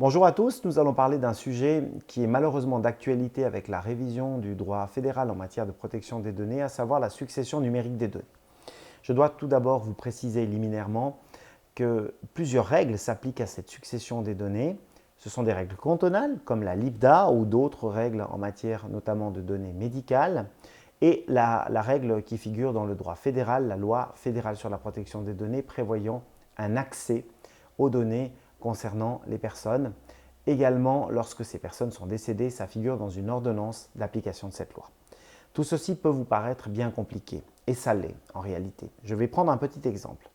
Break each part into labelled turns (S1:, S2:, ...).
S1: Bonjour à tous, nous allons parler d'un sujet qui est malheureusement d'actualité avec la révision du droit fédéral en matière de protection des données, à savoir la succession numérique des données. Je dois tout d'abord vous préciser liminairement que plusieurs règles s'appliquent à cette succession des données. Ce sont des règles cantonales comme la LIPDA ou d'autres règles en matière notamment de données médicales et la règle qui figure dans le droit fédéral, la loi fédérale sur la protection des données prévoyant un accès aux données concernant les personnes. Également, lorsque ces personnes sont décédées, ça figure dans une ordonnance d'application de cette loi. Tout ceci peut vous paraître bien compliqué, et ça l'est en réalité. Je vais prendre un petit exemple.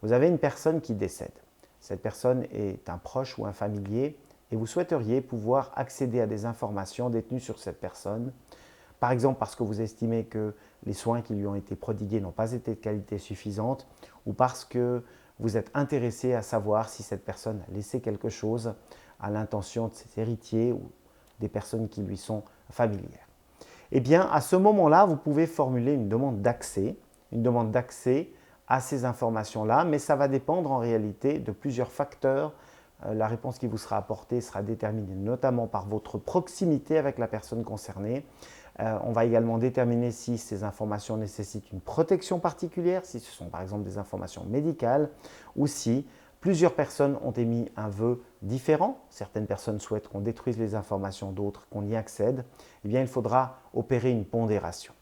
S1: Vous avez une personne qui décède. Cette personne est un proche ou un familier, et vous souhaiteriez pouvoir accéder à des informations détenues sur cette personne, par exemple parce que vous estimez que les soins qui lui ont été prodigués n'ont pas été de qualité suffisante, ou parce que vous êtes intéressé à savoir si cette personne a laissé quelque chose à l'intention de ses héritiers ou des personnes qui lui sont familières. Eh bien, à ce moment-là, vous pouvez formuler une demande d'accès à ces informations-là, mais ça va dépendre en réalité de plusieurs facteurs. La réponse qui vous sera apportée sera déterminée notamment par votre proximité avec la personne concernée. On va également déterminer si ces informations nécessitent une protection particulière, si ce sont par exemple des informations médicales, ou si plusieurs personnes ont émis un vœu différent. Certaines personnes souhaitent qu'on détruise les informations, d'autres qu'on y accède. Eh bien, il faudra opérer une pondération.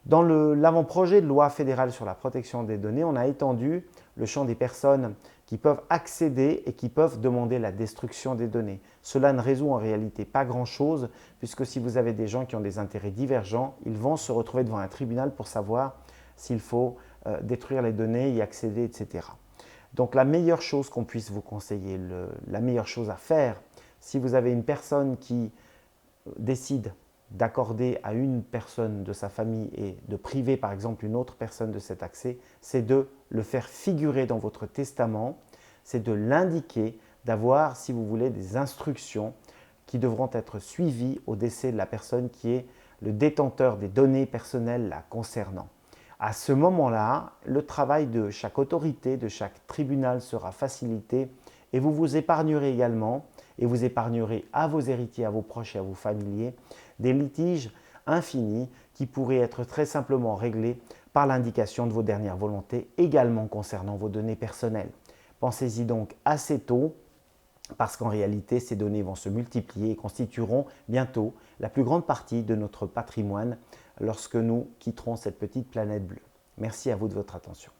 S1: Dans l'avant-projet de loi fédérale sur la protection des données, on a étendu le champ des personnes qui peuvent accéder et qui peuvent demander la destruction des données. Cela ne résout en réalité pas grand-chose, puisque si vous avez des gens qui ont des intérêts divergents, ils vont se retrouver devant un tribunal pour savoir s'il faut détruire les données, y accéder, etc. Donc la meilleure chose qu'on puisse vous conseiller, la meilleure chose à faire, si vous avez une personne qui décide d'accorder à une personne de sa famille et de priver par exemple une autre personne de cet accès, c'est de le faire figurer dans votre testament, c'est de l'indiquer, d'avoir, si vous voulez, des instructions qui devront être suivies au décès de la personne qui est le détenteur des données personnelles la concernant. À ce moment-là, le travail de chaque autorité, de chaque tribunal sera facilité et vous vous épargnerez également, et vous épargnerez à vos héritiers, à vos proches et à vos familiers, des litiges infinis qui pourraient être très simplement réglés par l'indication de vos dernières volontés, également concernant vos données personnelles. Pensez-y donc assez tôt, parce qu'en réalité, ces données vont se multiplier et constitueront bientôt la plus grande partie de notre patrimoine lorsque nous quitterons cette petite planète bleue. Merci à vous de votre attention.